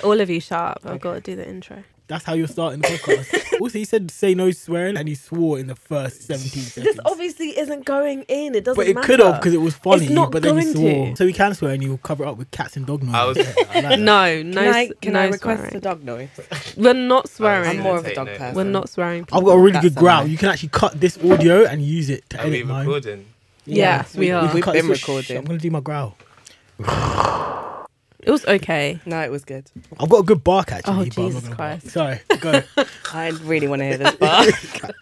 All of you sharp. I've got to do the intro. That's how you're starting the podcast. Also, he said say no swearing and he swore in the first 17 seconds. This obviously isn't going in. It doesn't But it matter. could have because it was funny, It's not but then he going swore. to. So he can swear and you'll cover it up with cats and dog noise. I was- I like that. No, Can I no request swearing. a dog noise? We're not swearing. I'm more of a Take dog note. person. We're not swearing. I've got a really That's good growl. alright. You can actually cut this audio and use it to Are we edit mine. recording? Yes, we are. can We've cut been this. recording. I'm going to do my growl. It was okay. No, it was good. I've got a good bark actually. Oh, but I'm not Jesus gonna Christ. bark. Sorry, go. I really want to hear this part.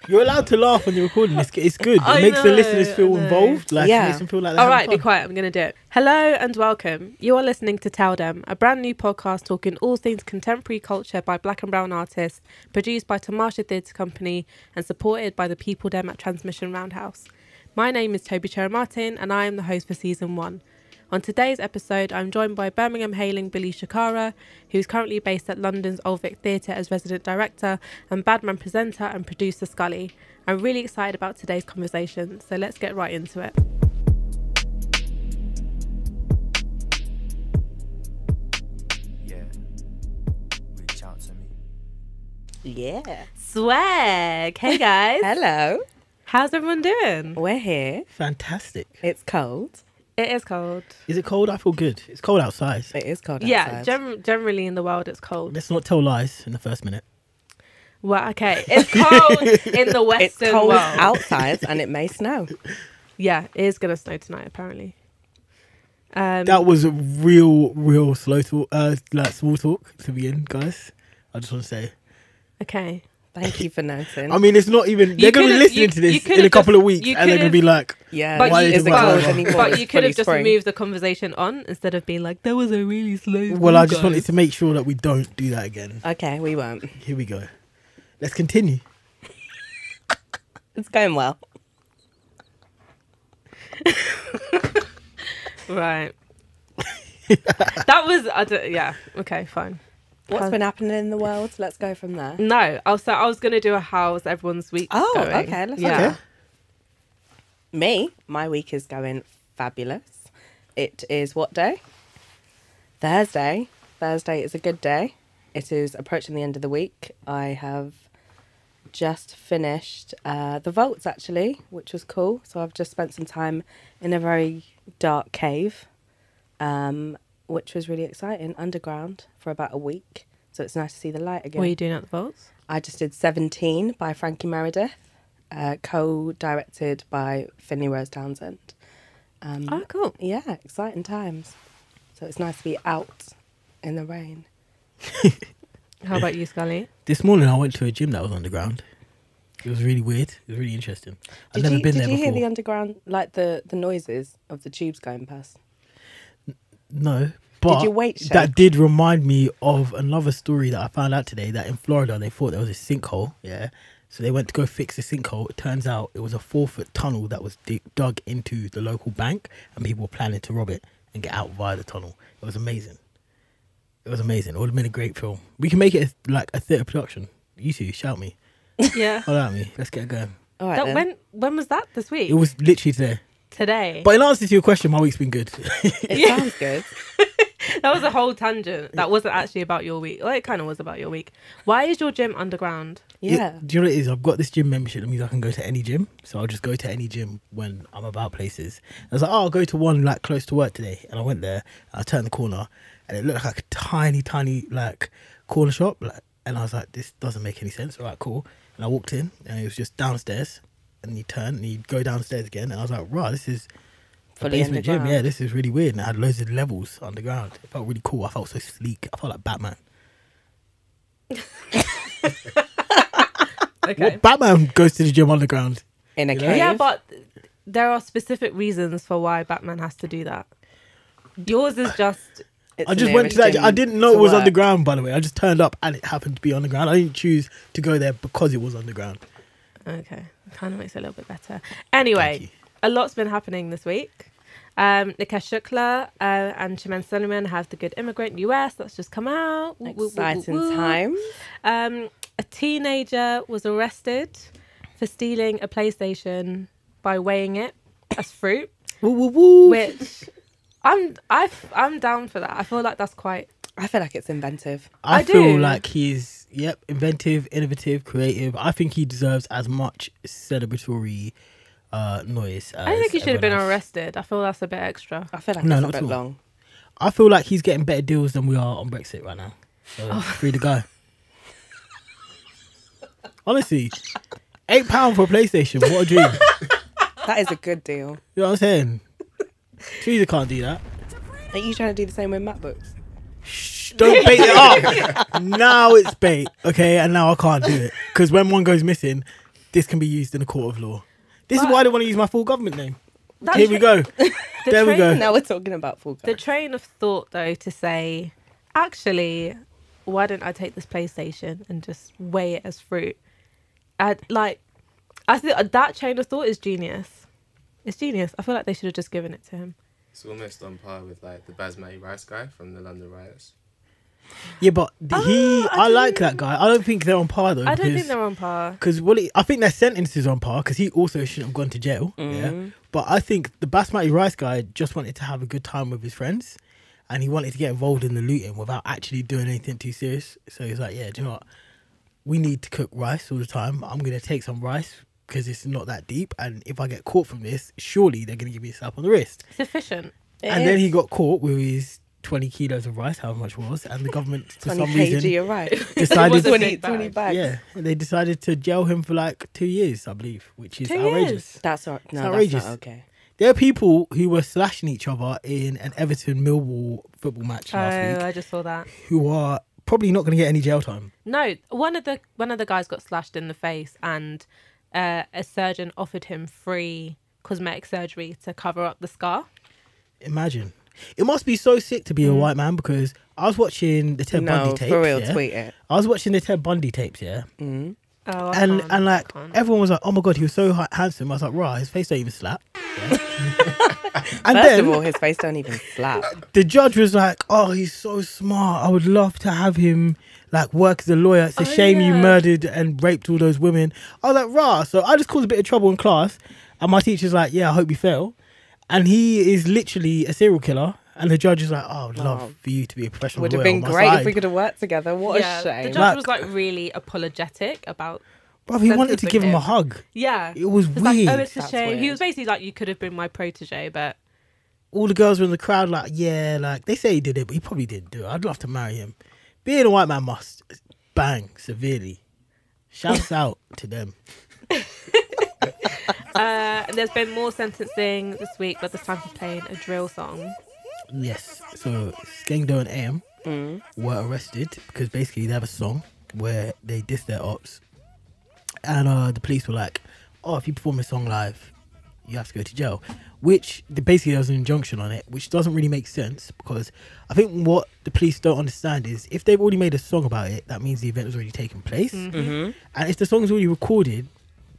You're allowed to laugh when you're recording. It's good. It I makes the know, listeners feel I know. involved. Like, Yeah. it makes them feel like they're All right, having be fun. quiet. I'm going to do it. Hello and welcome. You are listening to Tell Them, a brand new podcast talking all things contemporary culture by black and brown artists, produced by Tamasha Theatre Company and supported by the People Dem at Transmission Roundhouse. My name is Toby Chera Martin and I am the host for season 1. On today's episode, I'm joined by Birmingham hailing Billy Shakara, who's currently based at London's Old Vic Theatre as resident director, and Badman presenter and producer Scully. I'm really excited about today's conversation, so let's get right into it. Yeah. Reach out to me. Yeah. Swag! Hey guys! Hello. How's everyone doing? We're here. Fantastic. It's cold. It is cold. Is it cold? I feel good. It's cold outside. It is cold Yeah, outside. generally in the world it's cold. Let's not tell lies in the first minute. Well, okay. It's cold in the It's Western cold world. outside and it may snow. Yeah, it is going to snow tonight, apparently. That was a real slow talk, like small talk to begin, guys. I just want to say. Okay. Thank you for noting. I mean, it's not even. They're going to be could've- listening to this you in a could've couple just- of weeks, you and they're going to be could've- like, yeah, But Why you, is it is it about cold weather? anymore? but It's you could have fully just spring. moved the conversation on instead of being like, that was a really slow. well, I just guys." wanted to make sure that we don't do that again. Okay, we won't. Here we go. Let's continue. It's going well. Right. That was, yeah, okay, fine. What's been happening in the world? Let's go from there. No, I was going to do a how's everyone's week Oh, going. okay, let's yeah. Okay. Me, my week is going fabulous. It is what day? Thursday. Thursday is a good day. It is approaching the end of the week. I have just finished the vaults actually, which was cool. So I've just spent some time in a very dark cave, which was really exciting, underground for about a week. So it's nice to see the light again. What are you doing at the vaults? I just did 17 by Frankie Meredith, co-directed by Finley Rose Townsend. Oh, cool. Yeah, exciting times. So it's nice to be out in the rain. How about you, Scully? This morning, I went to a gym that was underground. It was really weird. It was really interesting. I've never been there Did you hear before. the underground, like the noises of the tubes going past? No, but you weight that shake? did remind me of another story that I found out today. That in Florida, they thought there was a sinkhole. Yeah, so they went to go fix the sinkhole. It turns out it was a 4-foot tunnel that was dug into the local bank, and people were planning to rob it and get out via the tunnel. It was amazing. It was amazing. It would have been a great film. We can make it like a theatre production. You two, shout me. Yeah. Holler at me. Let's get it going. All right, then. When was that? This week? It was literally today. Today. But in answer to your question, my week's been good. It sounds good. That was a whole tangent. That wasn't actually about your week. Well, it kind of was about your week. Why is your gym underground? Yeah. Do you know what it is? I've got this gym membership. That means I can go to any gym. So I'll just go to any gym when I'm about places. I was like, oh, I'll go to one like close to work today. And I went there. I turned the corner and it looked like a tiny like corner shop. And I was like, this doesn't make any sense. All right, cool. And I walked in and it was just downstairs. And you turn and you go downstairs again. And I was like, right, this is a Fully basement gym. underground. Yeah, this is really weird. And it had loads of levels underground. It felt really cool. I felt so sleek. I felt like Batman. Okay. What Batman goes to the gym underground? In a You know? cave. Yeah, but there are specific reasons for why Batman has to do that. Yours is just It's I the just went to nearest that. gym I didn't know to it was work. underground, by the way. I just turned up and it happened to be underground. I didn't choose to go there because it was underground. okay. Kind of makes it a little bit better. Thank Anyway, you. a lot's been happening this week. Nikesh Shukla and Chiman Suleiman have The Good Immigrant US. That's just come out. Woo, woo, woo, woo, Exciting woo. time. A teenager was arrested for stealing a PlayStation by weighing it as fruit, Woo, woo, woo. which I'm down for that. I feel like that's quite I feel like it's inventive. I I feel do. like he's inventive, innovative, creative. I think he deserves as much celebratory noise as I think he should have been everyone else. arrested. I feel that's a bit extra. I feel like No, it's a not at bit all. long. I feel like he's getting better deals than we are on Brexit right now. So Oh. free the guy. Honestly, £8 for a PlayStation. What a dream. That is a good deal. You know what I'm saying? Teresa can't do that. Are you trying to do the same with MacBooks? Shh, don't bait it up. Now it's bait, okay? And now I can't do it. Because when one goes missing, this can be used in a court of law. This is But- why I don't want to use my full government name. That's Here we go. The There we train- go. Now we're talking about full The gun. train of thought, though, to say, actually, why don't I take this PlayStation and just weigh it as fruit? I think that chain of thought is genius. It's genius. I feel like they should have just given it to him. It's almost on par with like the Basmati rice guy from the London riots. Yeah, but I like didn't- that guy. I don't think they're on par, though. I don't think they're on par. Because I think their sentences are on par because he also shouldn't have gone to jail. Yeah, but I think the Basmati rice guy just wanted to have a good time with his friends, and he wanted to get involved in the looting without actually doing anything too serious. So he's like, "Yeah, do you know what? We need to cook rice all the time. I'm gonna take some rice because it's not that deep, and if I get caught from this, surely they're gonna give me a slap on the wrist." Sufficient. And then he got caught with his 20 kilos of rice, however much it was, and the government for 20 some kg, reason you're right. decided was a 20, big bag. 20 bags. yeah, they decided to jail him for like 2 years, I believe, which is 2 outrageous. years? That's not, no, outrageous. that's not okay. There are people who were slashing each other in an Everton Millwall football match last week I just saw that. who are probably not going to get any jail time. No, one of the guys got slashed in the face, and a surgeon offered him free cosmetic surgery to cover up the scar. Imagine. It must be so sick to be a white man because I was watching the Ted No, Bundy tapes. for real, yeah? tweet it. I was watching the Ted Bundy tapes, yeah. Mm. Oh, And like can't. everyone was like, "Oh my god, he was so handsome." I was like, "Right, his face don't even slap." Yeah. And First then of all, his face don't even slap. the judge was like, "Oh, he's so smart. I would love to have him like work as a lawyer. It's a shame you yeah. murdered and raped all those women." I was like, "Rah!" So I just caused a bit of trouble in class, and my teacher's like, "Yeah, I hope you fail." And he is literally a serial killer. And the judge is like, "Oh, I would love Oh. for you to be a professional Would lawyer." have been on my great side." if we could have worked together. What Yeah, a the shame. judge Like- was like really apologetic about. Bruv, he wanted to sentencing give him a him. hug. Yeah, It was it's like, weird. oh, it's a That's shame. He weird. was basically like, you could have been my protege, but All the girls were in the crowd like, yeah, like they say he did it, but he probably didn't do it. I'd love to marry him. Being a white man must bang severely. Shouts out to them. there's been more sentencing this week, but this time for playing a drill song. Yes. So Skengdo and AM Mm. were arrested because basically they have a song where they diss their ops. And the police were like, "Oh, if you perform a song live, you have to go to jail." Which basically there was an injunction on it, which doesn't really make sense because I think what the police don't understand is if they've already made a song about it, that means the event has already taken place. Mm-hmm. And if the song is already recorded,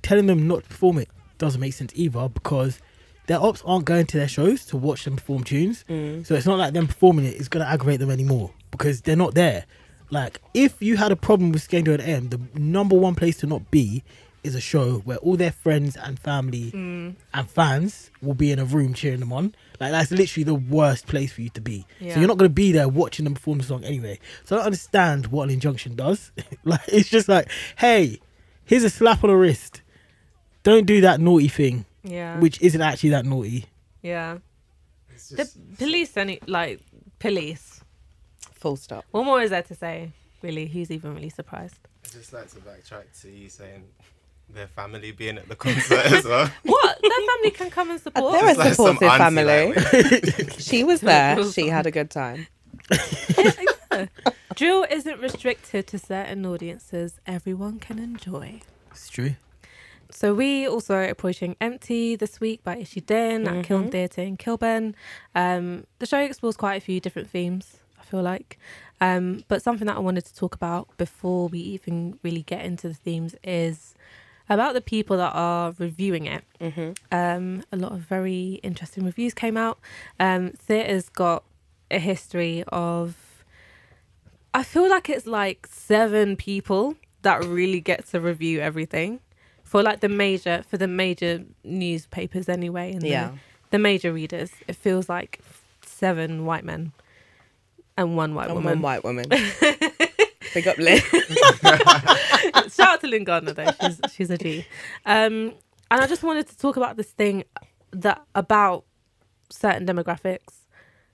telling them not to perform it doesn't make sense either because their ops aren't going to their shows to watch them perform tunes. Mm. So it's not like them performing it is going to aggravate them anymore because they're not there. Like, if you had a problem with Skengdo and M, the number one place to not be is a show where all their friends and family and fans will be in a room cheering them on. Like, that's literally the worst place for you to be. Yeah. So you're not going to be there watching them perform the song anyway. So I don't understand what an injunction does. Like, it's just like, hey, here's a slap on the wrist. Don't do that naughty thing, Yeah, which isn't actually that naughty. yeah. It's The just, police, police. Full stop. What more is there to say? Really, who's even really surprised? I just like to backtrack to you saying their family being at the concert as well. What? Their family can come and support. They're a It's like some supportive auntie, family. like, She was there. She had a good time. Drill isn't restricted to certain audiences. Everyone can enjoy. It's true. So we also are approaching Empty this week by Ishiden at Kiln Theatre in Kilburn. The show explores quite a few different themes, I feel like. But something that I wanted to talk about before we even really get into the themes is about the people that are reviewing it. A lot of very interesting reviews came out. Theatre's got a history of, I feel like it's like 7 people that really get to review everything for like the major newspapers anyway, and Yeah. the major readers. It feels like 7 white men. and one white And woman. one white woman. Big up, Lynn. Shout out to Lynn Gardner though. She's a G. And I just wanted to talk about this thing that about certain demographics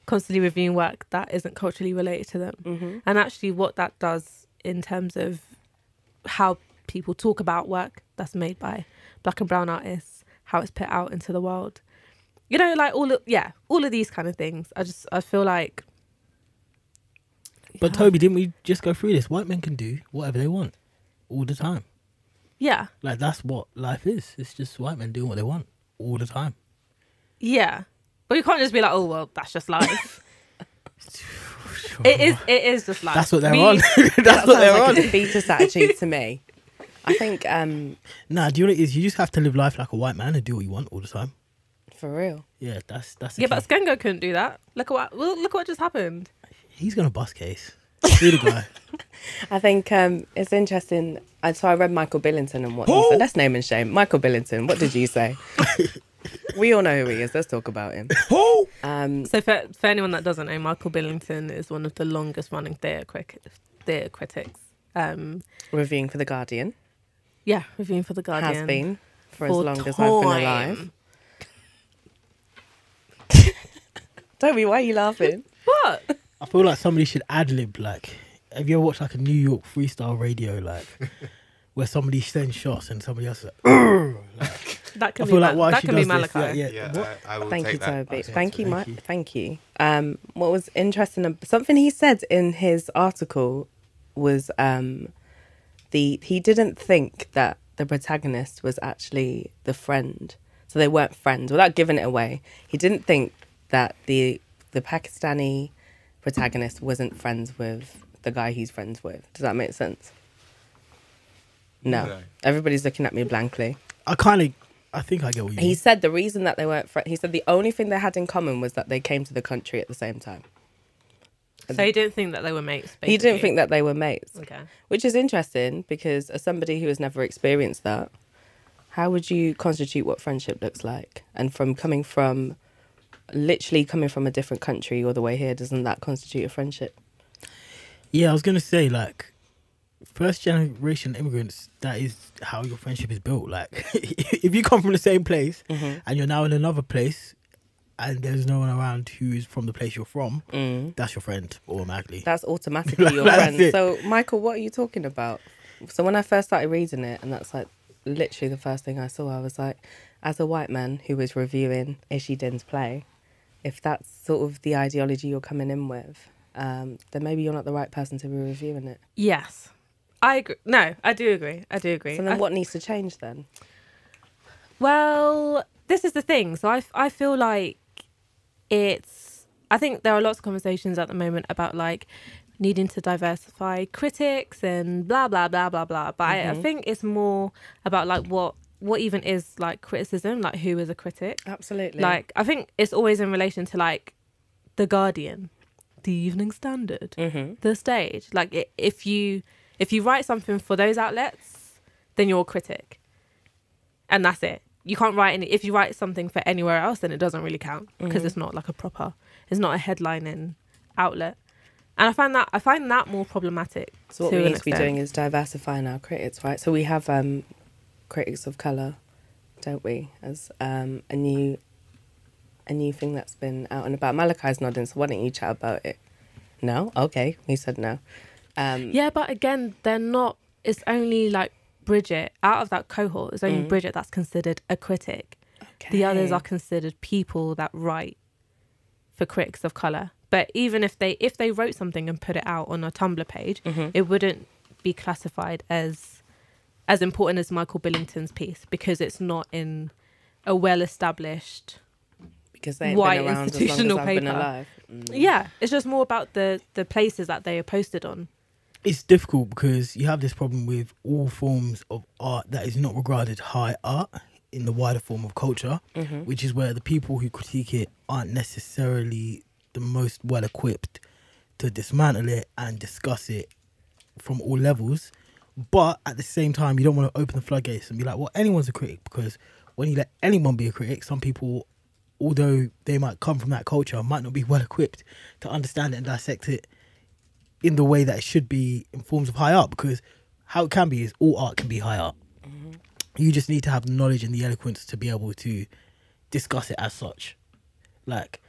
constantly reviewing work that isn't culturally related to them, and actually what that does in terms of how people talk about work that's made by Black and brown artists, how it's put out into the world. You know, like all of these kind of things. I feel like. But Toby, didn't we just go through this? White men can do whatever they want all the time. Yeah. Like, that's what life is. It's just white men doing what they want all the time. Yeah. But you can't just be like, oh, well, that's just life. It is just life. That's what they're on. That's That what they're sounds like on. a defeatist attitude to me. I think, Nah, do you know what it is? You just have to live life like a white man and do what you want all the time. for real. Yeah, that's the Yeah, key. but Skengo couldn't do that. Look what just happened. He's gonna bust case. See the guy. I think it's interesting. So I read Michael Billington and what he said. Let's name and shame. Michael Billington, what did you say? We all know who he is. Let's talk about him. So for anyone that doesn't know, Michael Billington is one of the longest running theatre critics. Reviewing for The Guardian. Yeah, reviewing for The Guardian. Has been for as For long as I've been time. alive. Toby, why are you laughing? What? I feel like somebody should ad-lib, like, have you ever watched like a New York freestyle radio, like, where somebody sends shots and somebody else is like, That can I be feel like why that she can be does this, Malachi. yeah. What? I will Thank take you, that. Toby. Okay, Thank you, thank Mike. you. Thank you. What was interesting, something he said in his article was he didn't think that the protagonist was actually the friend. So they weren't friends. Without giving it away, he didn't think that the Pakistani protagonist wasn't friends with the guy he's friends with. Does that make sense? No. No. Everybody's looking at me blankly. I think I get what you He mean. said the reason that they weren't friends, he said the only thing they had in common was that they came to the country at the same time. So he didn't think that they were mates. He didn't basically. think that they were mates, Okay. which is interesting because as somebody who has never experienced that, how would you constitute what friendship looks like? And literally coming from a different country all the way here, doesn't that constitute a friendship? Yeah, I was gonna say, like, first generation immigrants, that is how your friendship is built. Like, if you come from the same place and you're now in another place and there's no one around who is from the place you're from, that's your friend automatically. That's automatically your That's friend. it. So, Michael, what are you talking about? So when I first started reading it, and that's like literally the first thing I saw, I was like, as a white man who was reviewing Ishi Din's play, if that's sort of the ideology you're coming in with, then maybe you're not the right person to be reviewing it. Yes. I agree. No, I do agree. So then what needs to change then? Well, this is the thing. So I feel like I think there are lots of conversations at the moment about like needing to diversify critics and blah, blah, blah, blah, blah. But I think it's more about like what even is like criticism, like who is a critic. Absolutely. Like, I think it's always in relation to like The Guardian, The Evening Standard, The Stage. Like if you write something for those outlets, then you're a critic. And that's it. You can't write any. If you write something for anywhere else, then it doesn't really count because it's not like it's not a headlining outlet. And I find that more problematic. So what to we an need to be extent. doing is diversifying our critics, right? So we have critics of colour, don't we? As a new thing that's been out and about. Malachi's nodding, so why don't you chat about it? No? Okay, he said no. Yeah, but again, they're not. It's only like Bridget out of that cohort. It's only Bridget that's considered a critic. The others are considered people that write for critics of colour. But even if they wrote something and put it out on a Tumblr page, it wouldn't be classified as important as Michael Billington's piece because it's not in a well-established because they ain't white been around institutional as long as I've been paper. alive. Yeah, it's just more about the places that they are posted on. It's difficult because you have this problem with all forms of art that is not regarded high art in the wider form of culture, which is where the people who critique it aren't necessarily the most well equipped to dismantle it and discuss it from all levels. But at the same time, you don't want to open the floodgates and be like, well, anyone's a critic, because when you let anyone be a critic, some people, although they might come from that culture, might not be well equipped to understand it and dissect it in the way that it should be in forms of high art, because how it can be is all art can be high art. You just need to have the knowledge and the eloquence to be able to discuss it as such. Like,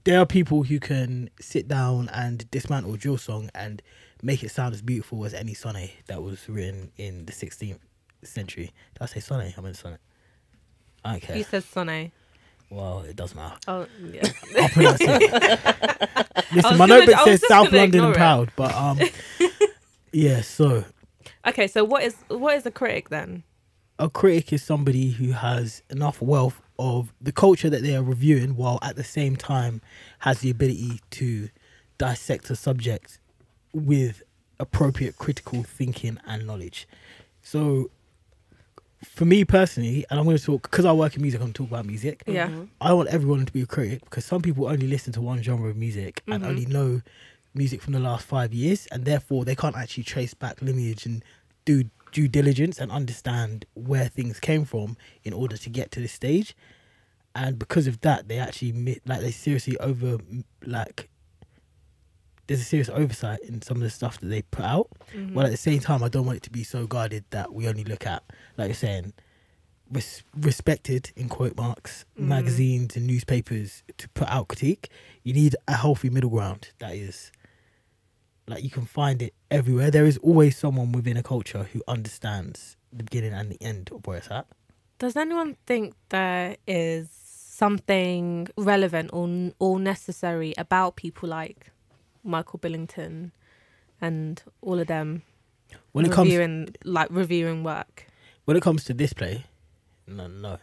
there are people who can sit down and dismantle a drill song and make it sound as beautiful as any sonnet that was written in the 16th century. Did I say sonnet? I meant sonnet. I don't care. You said sonnet. Well, it doesn't matter. Oh, yeah. I'll pronounce it. Listen, my gonna- notebook I was says just South gonna London and ignore proud, but yeah. So Okay, so what is a critic then? a critic is somebody who has enough wealth of the culture that they are reviewing, while at the same time has the ability to dissect a subject with appropriate critical thinking and knowledge. So for me personally, and I'm going to talk, because I work in music, I'm going to talk about music. Yeah. I want everyone to be a critic, because some people only listen to one genre of music and only know music from the last 5 years, and therefore they can't actually trace back lineage and do due diligence and understand where things came from in order to get to this stage. And because of that, they actually they seriously there's a serious oversight in some of the stuff that they put out. While at the same time, I don't want it to be so guarded that we only look at, like you're saying, respected, in quote marks, magazines and newspapers to put out critique. You need a healthy middle ground that is, like, you can find it everywhere. There is always someone within a culture who understands the beginning and the end of where it's at. Does anyone think there is something relevant or necessary about people like Michael Billington and all of them When it reviewing work? When it comes to this play, no. Not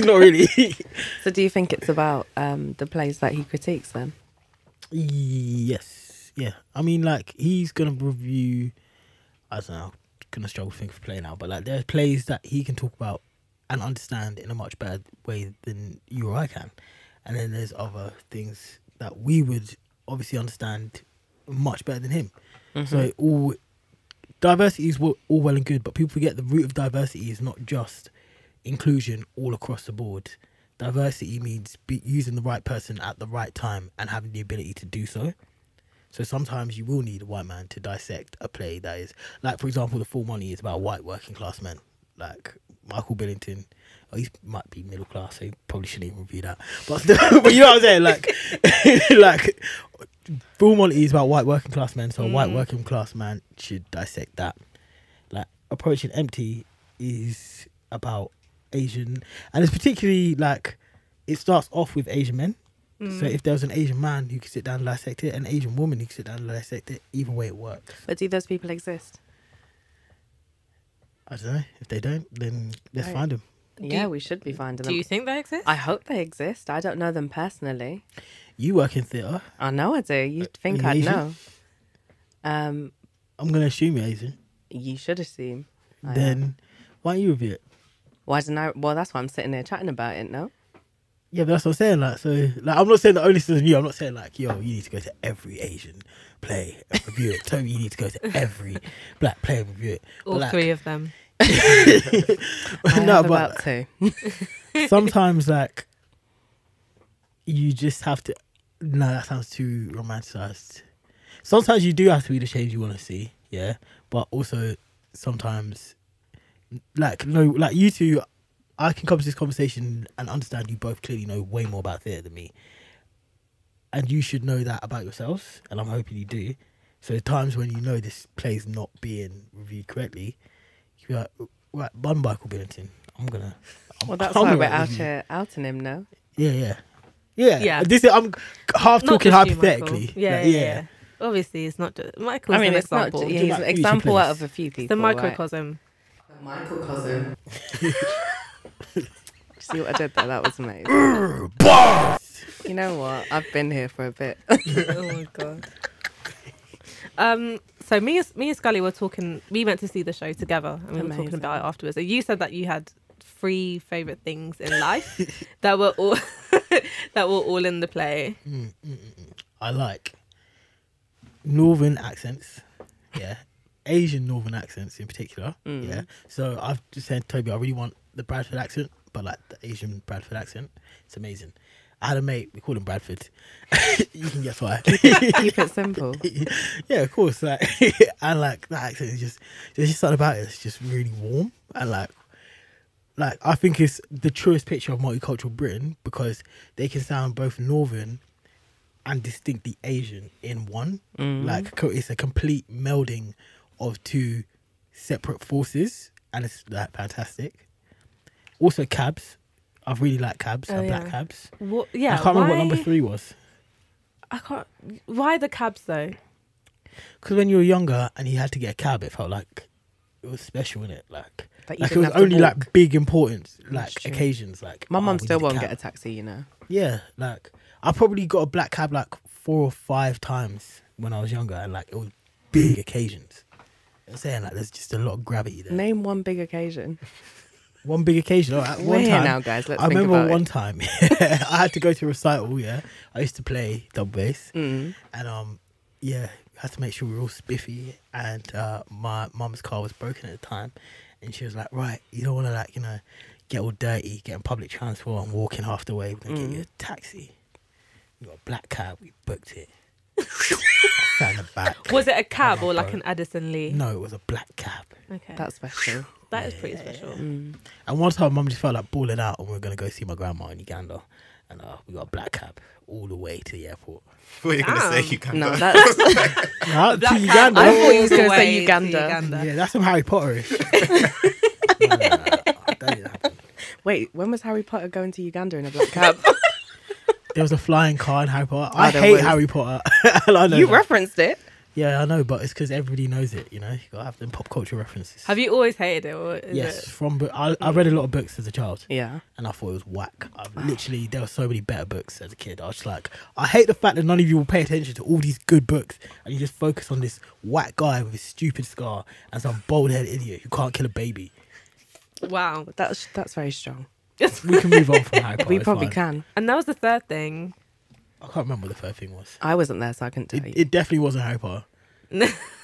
really. So do you think it's about the plays that he critiques then? Yes. Yeah. I mean, like, he's going to review, I don't know, I'm going to struggle to think of a play now, but like, there are plays that he can talk about and understand in a much better way than you or I can. And then there's other things that we would obviously understand much better than him. So diversity is all well and good, but people forget the root of diversity is not just inclusion all across the board. Diversity means using the right person at the right time and having the ability to do so. So sometimes you will need a white man to dissect a play that is, like, for example, The Full Monty is about white working class men. Like, Michael Billington, he might be middle class, so he probably shouldn't even review that. But you know what I'm saying? Like, like, Full Monty is about white working class men, so a white working class man should dissect that. Like, Approaching Empty is about Asian, and it's particularly, like, it starts off with Asian men. So if there was an Asian man who could sit down and dissect it, an Asian woman who could sit down and dissect it, either way it works. But do those people exist? I don't know. If they don't, then let's Right. find them. Yeah, we should be finding Do them. you think they exist? I hope they exist. I don't know them personally. You work in theatre. I know I do. You'd think you I'd Asian? know. I'm going to assume you're Asian. You should assume. I am. Then why don't you review it? Why didn't I? Well, that's why I'm sitting here chatting about it, no? Yeah, but that's what I'm saying. Like, so, like, I'm not saying the only thing you. I'm not saying, like, yo, you need to go to every Asian play and review it. Tell me you need to go to every black play and review it. But, All like, three of them. I no, have but about two. sometimes, like, you just have to. No, that sounds too romanticized. Sometimes you do have to be the change you want to see, yeah. But also, sometimes, like, no, like, you two, I can come to this conversation and understand you both clearly know way more about theatre than me, and you should know that about yourselves, and I'm hoping you do. So times when you know this play's not being reviewed correctly, you be like, right, Bun Michael Billington, Well, that's I'm why gonna we're write a out review. here outing him now. Yeah. Yeah. This is, I'm half Not talking just you, hypothetically. Michael. Yeah, Like, yeah. Obviously, it's not just Michael's I mean, an it's not. example. He's an Like, example future out place. of a few It's people. the right? microcosm. Microcosm. See what I did there? That was amazing. Bars! You know what? I've been here for a bit. Oh my god. So me and Scully were talking. We went to see the show together, and we were talking Amazing. about it afterwards. So you said that you had 3 favorite things in life that were all that were all in the play. I like northern accents. Yeah. Asian northern accents in particular. Yeah. So I've just said to Toby, I really want the Bradford accent, but like the Asian Bradford accent. It's amazing. I had a mate, we call him Bradford. You can guess why. Keep it simple. Yeah, of course. Like, and like that accent is just, there's just something about it. It's just really warm, and like I think it's the truest picture of multicultural Britain because they can sound both northern and distinctly Asian in one. Like it's a complete melding of two separate forces, and it's like fantastic. Also, cabs. I really like cabs. Oh, Black yeah. cabs. What, yeah. I can't remember what why- number 3 was. I can't. Why the cabs though? Because when you were younger and you had to get a cab, it felt like it was special, innit? Like That you it didn't was have to only walk. like big importance, like That's true. occasions. Like My mum we still need won't cab. get a taxi, you know. Yeah, like I probably got a black cab like 4 or 5 times when I was younger, and like it was big occasions. I'm saying like there's just a lot of gravity there. Name one big occasion. One big occasion. All right, We're one here time. now, guys. Let's I think remember about one it. time I had to go to a recital. Yeah, I used to play double bass, Mm. and yeah, we had to make sure we were all spiffy. And my mum's car was broken at the time, and she was like, "Right, you don't want to like get all dirty, get on public transport and walking half the way. We're gonna get you a taxi. We got a black cab. We booked it. Sat in the back. Was it a cab my or like phone. an Addison Lee? No, it was a black cab. Okay. That's special. That is pretty special. Mm. And one time, mum just felt like balling out, and we were gonna go see my grandma in Uganda, and we got a black cab all the way to the airport. What are you going to say? Damn. You can No, that's. No, to Black Uganda. cab I thought you was all gonna the say way to Uganda. Yeah, that's some Harry Potterish. No, that didn't happen. Wait, when was Harry Potter going to Uganda in a black cab? There was a flying car in Harry Potter. I there hate was. Harry Potter. And I know You that. referenced it. Yeah, I know, but it's because everybody knows it. You know, you gotta have them pop culture references. Have you always hated it? Or is Yes, it- from I read a lot of books as a child, Yeah. and I thought it was whack. Literally, there were so many better books as a kid. I was just like, I hate the fact that none of you will pay attention to all these good books, and you just focus on this whack guy with his stupid scar and some bald-headed idiot who can't kill a baby. Wow. That's very strong. We can move on from Harry Potter. We it's probably fine. can. And that was the third thing. I can't remember what the third thing was. I wasn't there, so I couldn't tell you. It definitely wasn't Harry Potter.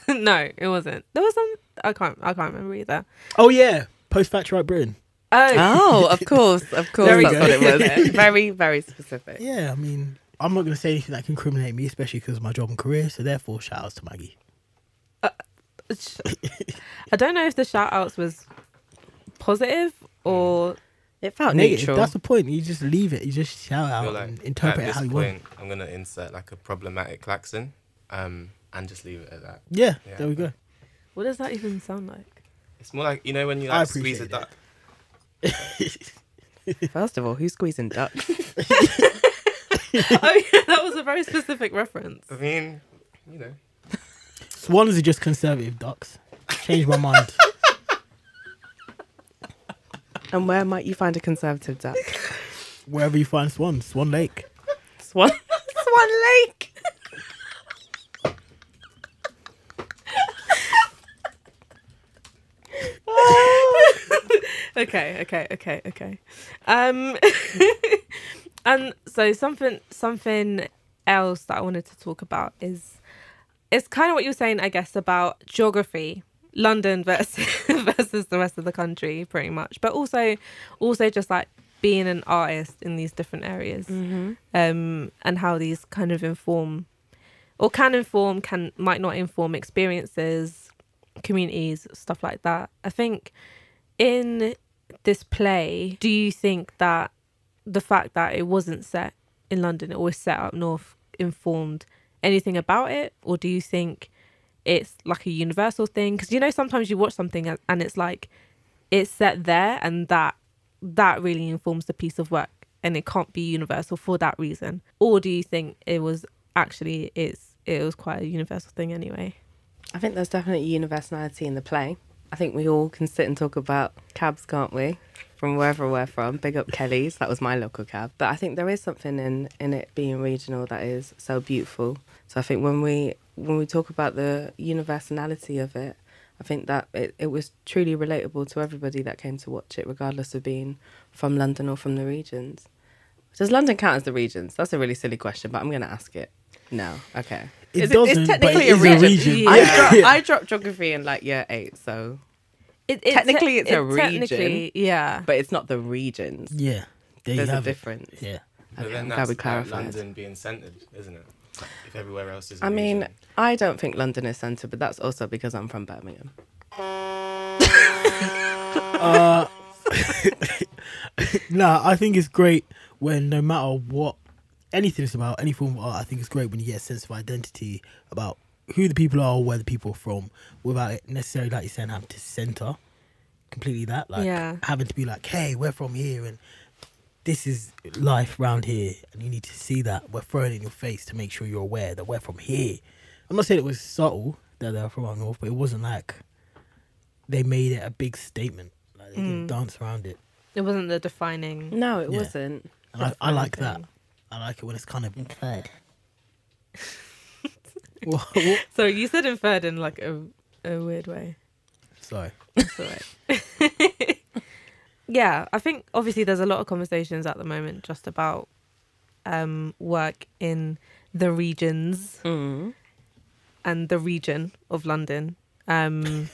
No, it wasn't. There was some. I can't remember either. Oh yeah, post-factual right Britain. Oh, of course. There we That's go. what it was. Very, very specific. Yeah, I mean, I'm not going to say anything that can incriminate me, especially because of my job and career. So therefore, shout outs to Maggie. I don't know if the shout outs was positive or It felt Negative. neutral. That's the point. You just leave it. You just shout I out feel like and interpret at it how this you want. point, I'm going to insert like a problematic klaxon and just leave it at that. Yeah, Yeah. there we go. what does that even sound like? It's more like, you know, when you I like squeeze a appreciate duck. First of all, who's squeezing ducks? Oh yeah, that was a very specific reference. I mean, you know. Swans are just conservative ducks. Changed my mind. And where might you find a conservative duck? Wherever you find swans, Swan Lake. Swan. Swan Lake. Okay. And so something else that I wanted to talk about is it's kind of what you're saying, I guess, about geography, London versus versus the rest of the country, pretty much, but also just like being an artist in these different areas, and how these kind of inform, or might not inform experiences, communities, stuff like that. I think in this play, do you think that the fact that it wasn't set in London, it was set up north, informed anything about it? Or do you think it's like a universal thing? Because, you know, sometimes you watch something and it's like it's set there and that really informs the piece of work and it can't be universal for that reason. Or do you think it was actually it was quite a universal thing anyway? I think there's definitely universality in the play. I think we all can sit and talk about cabs, can't we? From wherever we're from. Big up Kelly's. That was my local cab. But I think there is something in it being regional that is so beautiful. So I think when we talk about the universality of it, I think that it was truly relatable to everybody that came to watch it, regardless of being from London or from the regions. Does London count as the regions? That's a really silly question, but I'm going to ask it. No. Okay. It It's doesn't, but technically it is a region. Yeah. I dropped geography in like year 8, so technically it's a region. Technically, yeah. but it's not the regions. Yeah, there There's you a have it. difference. Yeah, But Okay, then I'm glad that's we about clarified. London being centred, isn't it? If everywhere else is. I mean, region. I don't think London is centre, but that's also because I'm from Birmingham. Nah, I think it's great when no matter what anything is about, any form of art, I think it's great when you get a sense of identity about who the people are or where the people are from without it necessarily, like you're saying, having to centre completely that. Like Yeah. having to be like, hey, we're from here and this is life round here, and you need to see that. We're throwing it in your face to make sure you're aware that we're from here. I'm not saying it was subtle that they're from up north, but it wasn't like they made it a big statement. Like they didn't dance around it. It wasn't the defining. No, it Yeah. wasn't. And I like that. thing. I like it when it's kind of inferred. what? So you said inferred in like a weird way. Sorry. That's all right. Yeah, I think obviously there's a lot of conversations at the moment just about work in the regions and the region of London. And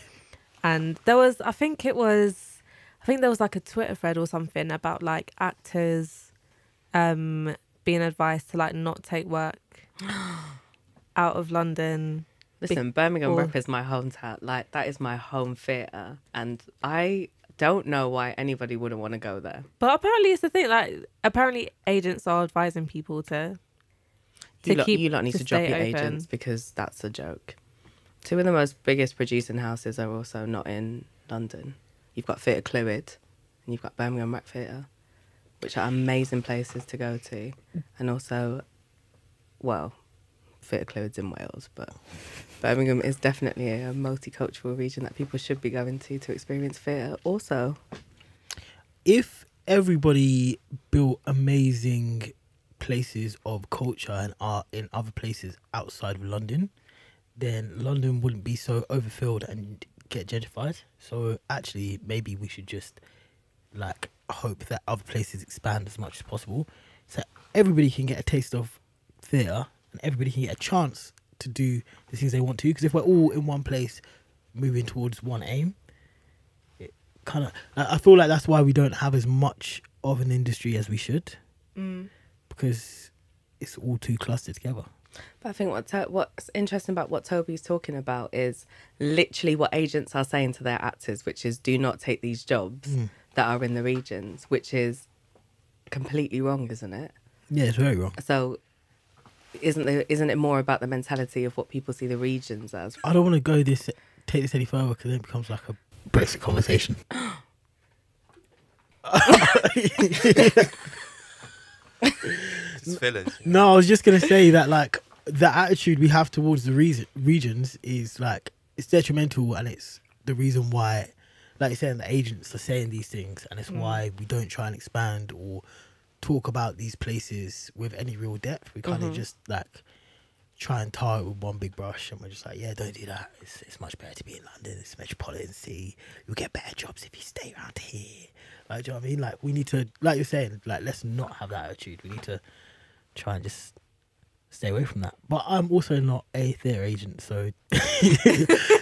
there was, I think there was like a Twitter thread or something about like actors being advised to like not take work out of London. Listen, Birmingham or- Rep is my hometown. Like, that is my home theatre. And I don't know why anybody wouldn't want to go there. But apparently it's the thing, like apparently agents are advising people to You lot need to drop stay your open. agents, because that's a joke. Two of the most biggest producing houses are also not in London. You've got Theatre Clwyd and you've got Birmingham Rep Theatre, which are amazing places to go to. And also, well, Theatre Clwyd's in Wales, but Birmingham is definitely a multicultural region that people should be going to experience theatre also. If everybody built amazing places of culture and art in other places outside of London, then London wouldn't be so overfilled and get gentrified. So actually, maybe we should just like hope that other places expand as much as possible, so everybody can get a taste of theatre and everybody can get a chance to do the things they want to. Because if we're all in one place, moving towards one aim, it kind of, I feel like that's why we don't have as much of an industry as we should, because it's all too clustered together. But I think what's interesting about what Toby's talking about is literally what agents are saying to their actors, which is do not take these jobs that are in the regions, which is completely wrong, isn't it? Yeah, it's very wrong. So isn't it more about the mentality of what people see the regions as? I don't want to take this any further because then it becomes like a Brexit conversation. It's fillers. No, I was just gonna say that like the attitude we have towards the regions is like it's detrimental, and it's the reason why, like you're saying, the agents are saying these things, and it's why we don't try and expand or talk about these places with any real depth. We kind of just like try and tar it with one big brush, and we're just like, yeah, don't do that. It's much better to be in London. It's a metropolitan city. You'll get better jobs if you stay around here. Like, do you know what I mean? Like, we need to, like you're saying, like, let's not have that attitude. We need to try and just stay away from that. But I'm also not a theatre agent, so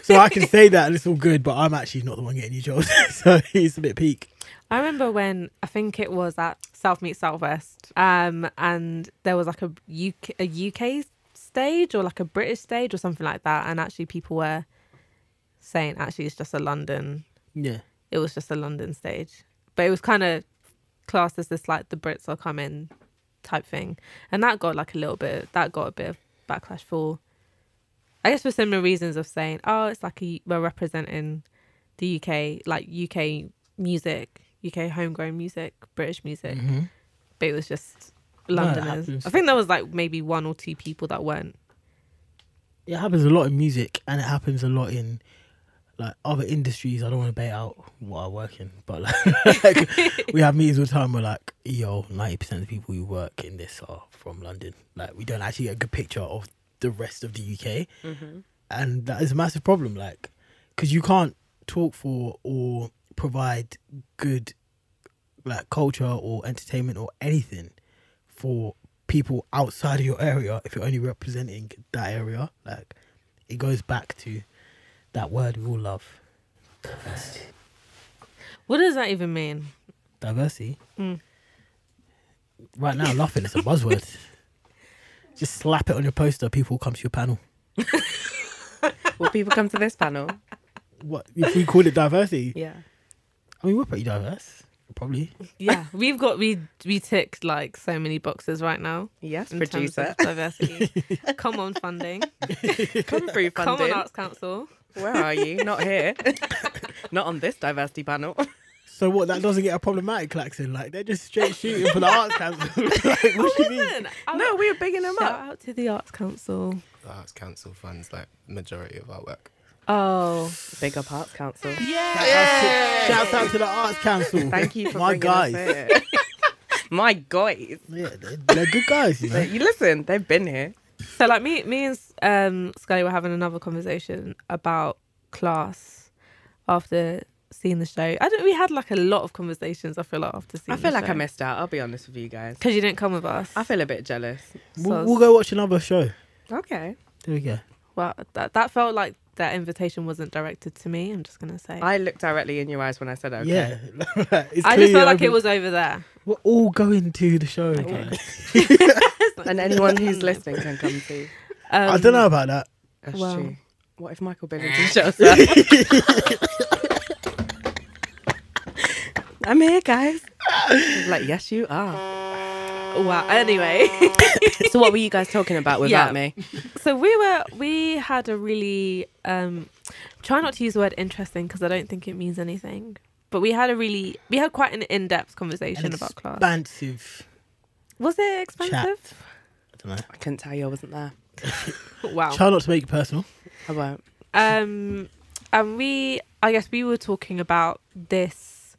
so I can say that and it's all good, but I'm actually not the one getting you jobs. So it's a bit peak. I remember when, I think it was at South Meets Southwest, and there was like a UK stage or like a British stage or something like that, and actually people were saying actually it's just a London, Yeah. it was just a London stage, but it was kind of classed as this like the Brits are coming type thing, and that got a bit of backlash for, I guess, for similar reasons of saying, oh, it's like we're representing the UK, like UK music, UK homegrown music, British music, but it was just Londoners. happens. I think there was like maybe one or two people that weren't. It happens a lot in music, and it happens a lot in like other industries. I don't want to bait out what I work in, but like we have meetings all the time where like, yo, 90% of the people who work in this are from London. Like, we don't actually get a good picture of the rest of the UK, and that is a massive problem. Like, because you can't talk for or provide good like culture or entertainment or anything for people outside of your area if you're only representing that area. Like, it goes back to that word we all love, diversity. What does that even mean? Diversity. Right now, nothing. It's a buzzword. Just slap it on your poster. People will come to your panel. Will people come to this panel? What if we call it diversity? Yeah. I mean, we're pretty diverse. Probably. Yeah, we tick like so many boxes right now. Yes, in terms producer. of diversity. Come on, funding. Come through Come on, funding. Arts Council. Where are you? Not here. Not on this diversity panel. So what? That doesn't get a problematic, Klaxon. Like they're just straight shooting for the arts council. Like, what do you mean? Listen, No, we were bigging them shout up. out to the Arts Council. The Arts Council funds like majority of our work. Oh, Big up Arts Council. Shouts out to the arts council. Thank you for my bringing guys. us here. My guys. Yeah, they're good guys. You know? You listen, they've been here. so like me and Scully were having another conversation about class after seeing the show. We had like a lot of conversations. I feel like after seeing. I feel the like show. I missed out. I'll be honest with you guys. Because you didn't come with us. I feel a bit jealous. We'll go watch another show. Okay. There we go. Well, that felt like that invitation wasn't directed to me. I'm just gonna say. I looked directly in your eyes when I said okay. Yeah. It's I clear just felt like you're it was over there. We're all going to the show. Okay. And anyone who's listening can come too. I don't know about that. That's Well. true. What if Michael Billington shows up? I'm here, guys. Like, yes, you are. Wow. Anyway, So what were you guys talking about without Yeah. me? so we had a really try not to use the word interesting because I don't think it means anything. But we had quite an in-depth conversation about class. Expansive. Was it expensive? I don't know. I couldn't tell you I wasn't there. Wow. Try not to make it personal. I won't. And I guess we were talking about this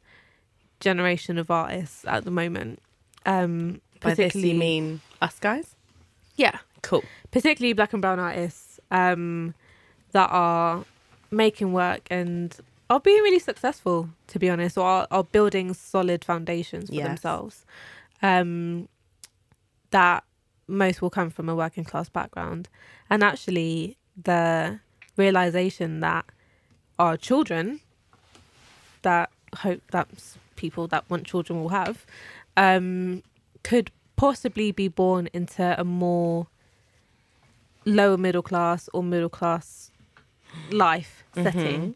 generation of artists at the moment. By this you mean us guys? Yeah, Cool. particularly black and brown artists that are making work and are being really successful, to be honest, or are building solid foundations for Yes. themselves. That most will come from a working class background. And actually the realization that our children, that hope that's people that want children will have, could possibly be born into a more lower middle class or middle class life setting.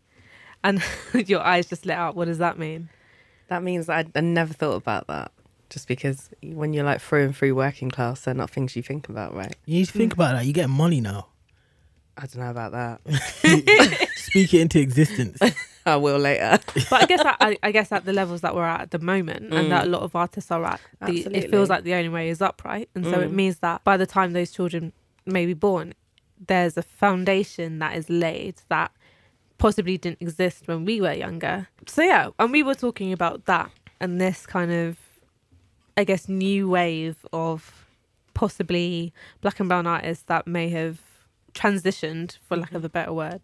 And your eyes just lit up. What does that mean? That means I never thought about that. Just because when you're like through and through working class, they're not things you think about, right? You need to think about that. You get money now. I don't know about that. Speak it into existence. I will later. But I guess at the levels that we're at the moment and that a lot of artists are at, it Absolutely. feels like the only way is up, right? And so it means that by the time those children may be born, there's a foundation that is laid that possibly didn't exist when we were younger. So yeah, and we were talking about that and this kind of, I guess, new wave of possibly black and brown artists that may have transitioned, for lack of a better word,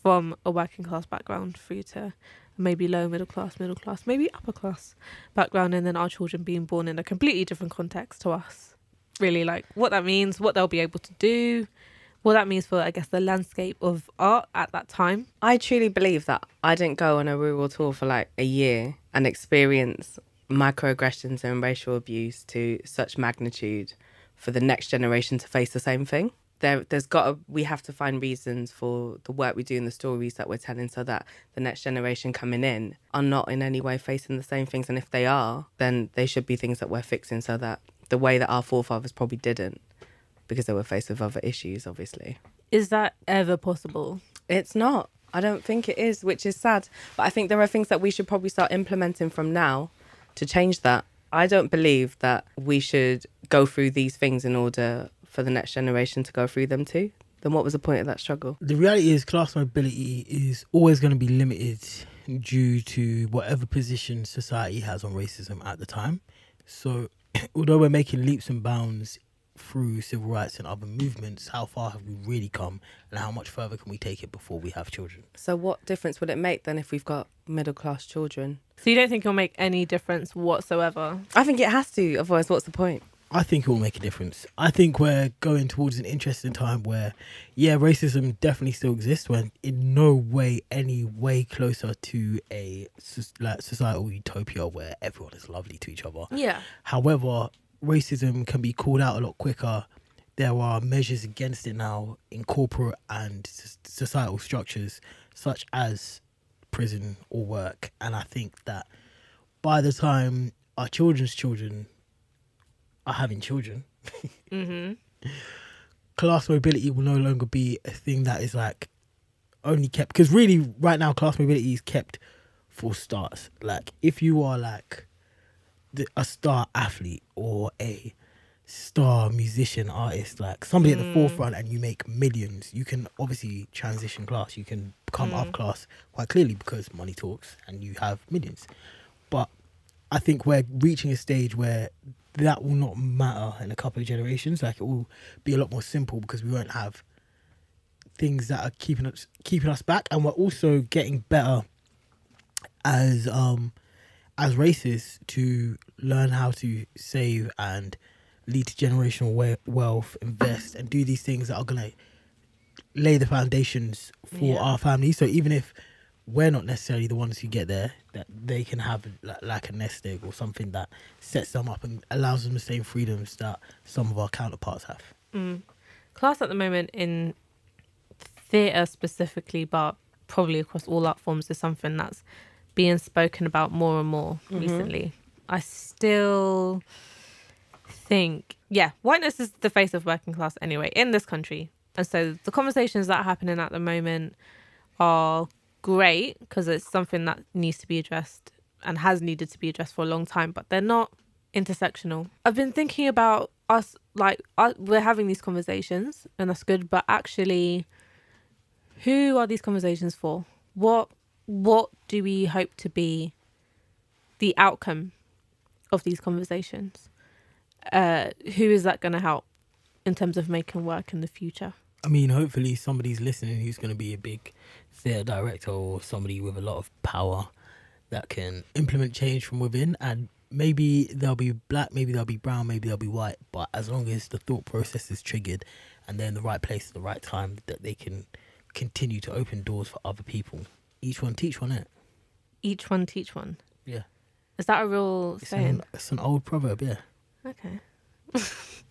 from a working class background through to maybe lower middle class, maybe upper class background, and then our children being born in a completely different context to us. Really, like what that means, what they'll be able to do, what that means for, I guess, the landscape of art at that time. I truly believe that I didn't go on a rural tour for like a year and experience microaggressions and racial abuse to such magnitude for the next generation to face the same thing. We have to find reasons for the work we do and the stories that we're telling so that the next generation coming in are not in any way facing the same things. And if they are, then they should be things that we're fixing so that the way that our forefathers probably didn't, because they were faced with other issues, obviously. Is that ever possible? It's not. I don't think it is, which is sad. But I think there are things that we should probably start implementing from now to change that. I don't believe that we should go through these things in order for the next generation to go through them too. Then what was the point of that struggle? The reality is class mobility is always going to be limited due to whatever position society has on racism at the time. So although we're making leaps and bounds through civil rights and other movements, how far have we really come and how much further can we take it before we have children? So what difference would it make then if we've got middle class children? So you don't think it'll make any difference whatsoever? I think it has to, otherwise what's the point? I think it will make a difference. I think we're going towards an interesting time where, yeah, racism definitely still exists. We're in no way, any way closer to a societal utopia where everyone is lovely to each other. Yeah. However, racism can be called out a lot quicker, there are measures against it now in corporate and societal structures such as prison or work. And I think that by the time our children's children are having children, class mobility will no longer be a thing that is like only kept, because really right now class mobility is kept for stars. Like if you are like a star athlete or a star musician, artist, like somebody at the forefront, and you make millions, you can obviously transition class, you can come up class quite clearly because money talks and you have millions. But I think we're reaching a stage where that will not matter in a couple of generations. Like it will be a lot more simple because we won't have things that are keeping us back, and we're also getting better as races to learn how to save and lead to generational wealth, invest, and do these things that are going to lay the foundations for our family. So even if we're not necessarily the ones who get there, that they can have like a nest egg or something that sets them up and allows them the same freedoms that some of our counterparts have. Class at the moment in theatre specifically, but probably across all art forms, is something that's being spoken about more and more recently. I still think, whiteness is the face of working class anyway in this country. And so the conversations that are happening at the moment are great because it's something that needs to be addressed and has needed to be addressed for a long time, but they're not intersectional. I've been thinking about us, we're having these conversations and that's good, but actually, who are these conversations for? What do we hope to be the outcome of these conversations? Who is that going to help in terms of making work in the future? I mean, hopefully somebody's listening who's going to be a big theatre director or somebody with a lot of power that can implement change from within. And maybe they'll be black, maybe they'll be brown, maybe they'll be white. But as long as the thought process is triggered and they're in the right place at the right time, that they can continue to open doors for other people. Each one teach one, innit? Each one teach one? Yeah. Is that a real saying? It's an old proverb, yeah. Okay.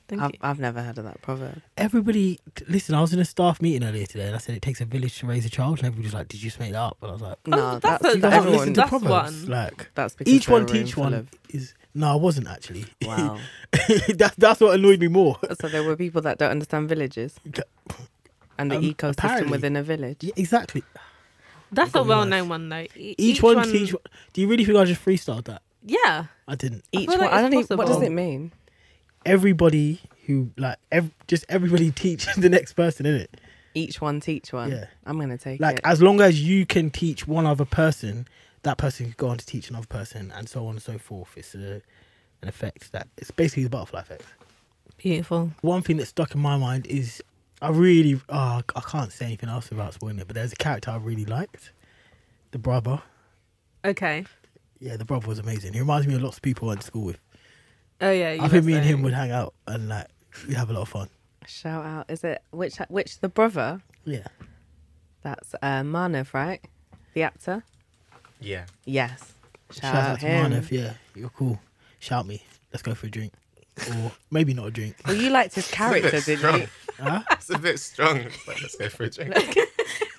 Thank you. I've never heard of that proverb. Everybody, listen, I was in a staff meeting earlier today and I said it takes a village to raise a child, and everybody was like, did you just make that up? And I was like, No, that's you guys haven't everyone. listened to that's proverbs. one. Like, That's because each they're one a room teach full one of- is... No, I wasn't actually. Wow. That's what annoyed me more. So there were people that don't understand villages and the ecosystem apparently. within a village. Yeah, exactly. That's Got a me well-known nice. one though. Each one teach one. Do you really think I just freestyled that? Yeah. I didn't. Each feel one. like I it's don't even. What does possible. it mean? Everybody who, like, just everybody teach the next person, innit? Each one teach one. Yeah. I'm gonna take Like, it. as long as you can teach one other person, that person can go on to teach another person, and so on and so forth. It's an effect that it's basically the butterfly effect. Beautiful. One thing that stuck in my mind is I can't say anything else without spoiling it, but there's a character I really liked, the brother. Okay. Yeah, the brother was amazing. He reminds me of lots of people I went to school with. Oh yeah. I think me and him would hang out and like we have a lot of fun. Shout out. Is it which the brother? Yeah. That's Manav, right? The actor. Yeah. Yes. Shout out to him. Manav, yeah. You're cool. Shout me. Let's go for a drink. Or maybe not a drink. Well, you liked his character, didn't you? Huh? It's a bit strong. It's like, let's go for a drink.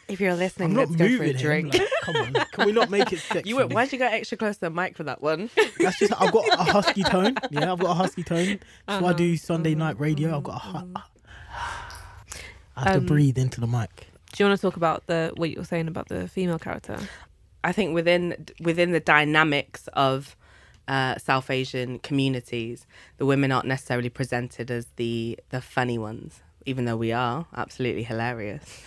If you're listening, I'm not let's go for a moving him. drink. Like, come on. Can we not make it sexy? You went. Why'd you go extra close to the mic for that one? That's just, I've got a husky tone. Yeah, I've got a husky tone. So I do Sunday night radio. I've got I have to breathe into the mic. Do you want to talk about what you were saying about the female character? I think within the dynamics of South Asian communities, the women aren't necessarily presented as the funny ones, even though we are absolutely hilarious.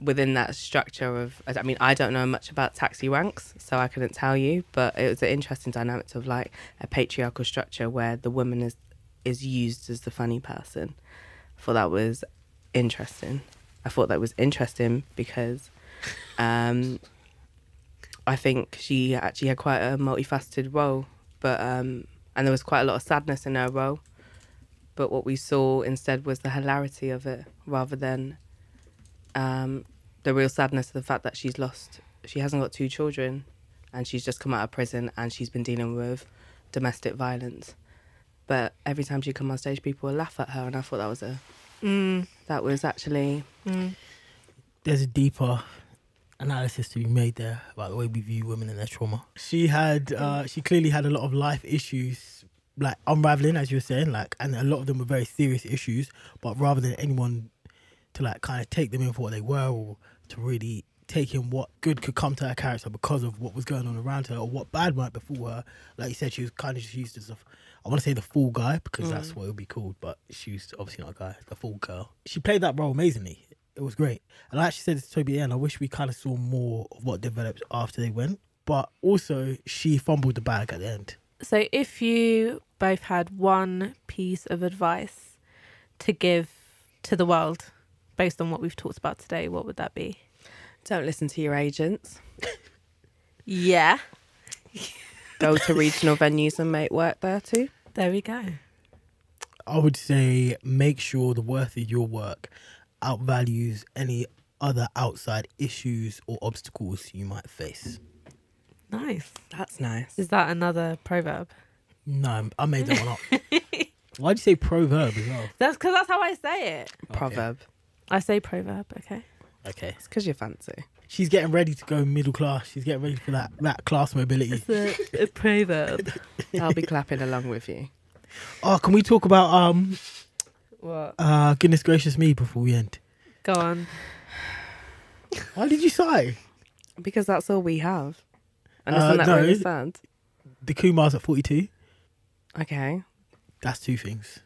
Within that structure of, I mean, I don't know much about taxi ranks, so I couldn't tell you, but it was an interesting dynamic of like a patriarchal structure where the woman is used as the funny person. I thought that was interesting. Because I think she actually had quite a multifaceted role, but and there was quite a lot of sadness in her role. But what we saw instead was the hilarity of it, rather than the real sadness of the fact that she hasn't got 2 children, and she's just come out of prison and she's been dealing with domestic violence. but every time she come on stage, people would laugh at her, and I thought Mm. that was actually There's a deeper analysis to be made there about the way we view women and their trauma. She clearly had a lot of life issues, like unraveling, as you were saying, like, and a lot of them were very serious issues. But rather than anyone to like kind of take them in for what they were, or to really take in what good could come to her character because of what was going on around her, or what bad might befall her, like you said, she was kind of just used as I want to say the fool guy, because that's what it would be called, but she was obviously not a guy, the fool girl. She played that role amazingly. It was great. And I actually said to Toby, I wish we kind of saw more of what developed after they went. But also, she fumbled the bag at the end. So if you both had one piece of advice to give to the world based on what we've talked about today, what would that be? don't listen to your agents. Yeah. Go to regional venues and make work there too. There we go. I would say make sure the worth of your work outvalues any other outside issues or obstacles you might face. Nice. That's nice. Is that another proverb? No, I made that one up. Why'd you say proverb as well? That's because that's how I say it. Proverb. I say proverb, okay? Okay. It's because you're fancy. She's getting ready to go middle class. She's getting ready for that class mobility. It's a proverb. I'll be clapping along with you. Oh, can we talk about What? goodness gracious me before we end? Go on. Why did you sigh? Because that's all we have. And Uh, isn't that no. really sad? The Kumars at 42. Okay. That's two things.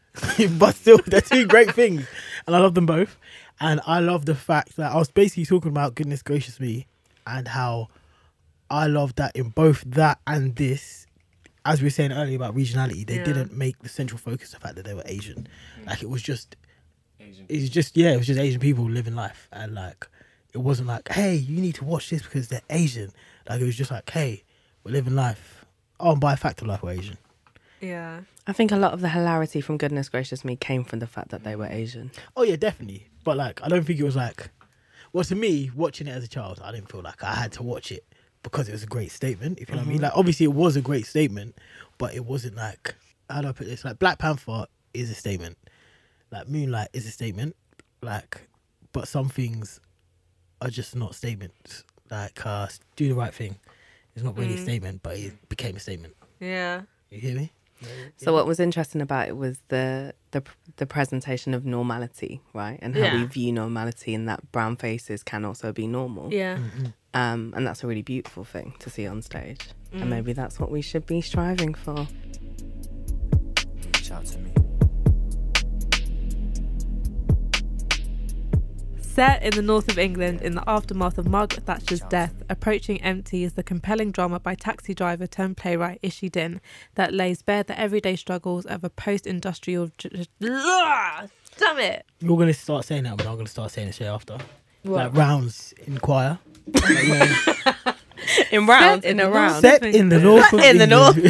But still, they're two great things. And I love them both. And I love the fact that I was basically talking about goodness gracious me and how I love that in both that and this, as we were saying earlier about regionality, they Yeah. didn't make the central focus the fact that they were Asian. Like it was just Asian. it was just Asian people living life. And like it wasn't like, hey, you need to watch this because they're Asian. Like it was just like, hey, we're living life. Oh, and by a fact of life, we're Asian. Yeah. I think a lot of the hilarity from Goodness Gracious Me came from the fact that they were Asian. Oh yeah, definitely. But like, I don't think it was like, well, to me, watching it as a child, I didn't feel like I had to watch it because it was a great statement. If you know what I mean. Like, obviously, it was a great statement, but it wasn't like, how do I put this? Like, Black Panther is a statement. Like, Moonlight is a statement. Like, but some things are just not statements. Like, Do the Right Thing is not really a statement, but it became a statement. Yeah. You hear me? So what was interesting about it was the presentation of normality, right? And how Yeah. we view normality, and that brown faces can also be normal. Yeah. And that's a really beautiful thing to see on stage. And maybe that's what we should be striving for. Reach out to me. Set in the north of England in the aftermath of Margaret Thatcher's death, Approaching Empty is the compelling drama by taxi driver turned playwright Ishi Din that lays bare the everyday struggles of a post-industrial... Damn it! You're going to start saying that, but I'm going to start saying it straight after. What? Like rounds in choir. In round, Set in a round. Set in the north of In the England.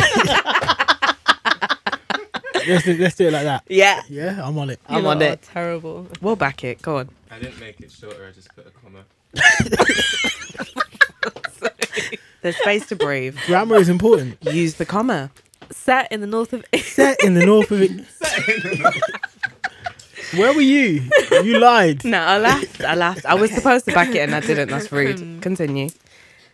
let's do it like that. Yeah. Yeah, I'm on it. I'm You on lot are it. Terrible. We'll back it. Go on. I didn't make it shorter, I just put a comma. There's space to breathe. Grammar is important. Use the comma. Set in the north of... Set in the north of it. Where were you? You lied. No, I laughed. I was supposed to back it and I didn't. That's rude. Continue.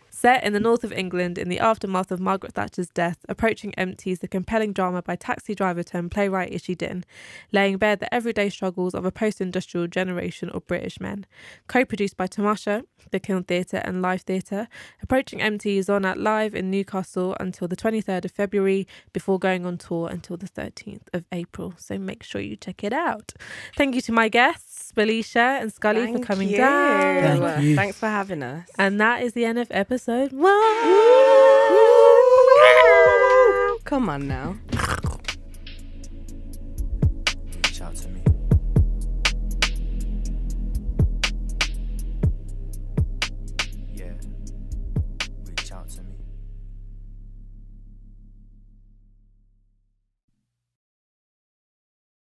Set in the north of England in the aftermath of Margaret Thatcher's death, Approaching Empty is the compelling drama by taxi driver turned playwright Ishi Din, laying bare the everyday struggles of a post-industrial generation of British men. Co-produced by Tamasha, the Kiln Theatre and Live Theatre, Approaching Empty is on at Live in Newcastle until the 23rd of February before going on tour until the 13th of April. So make sure you check it out. Thank you to my guests, Felicia and Scully, for coming down. Thank you. Thanks for having us. And that is the end of episode 1. Come on now.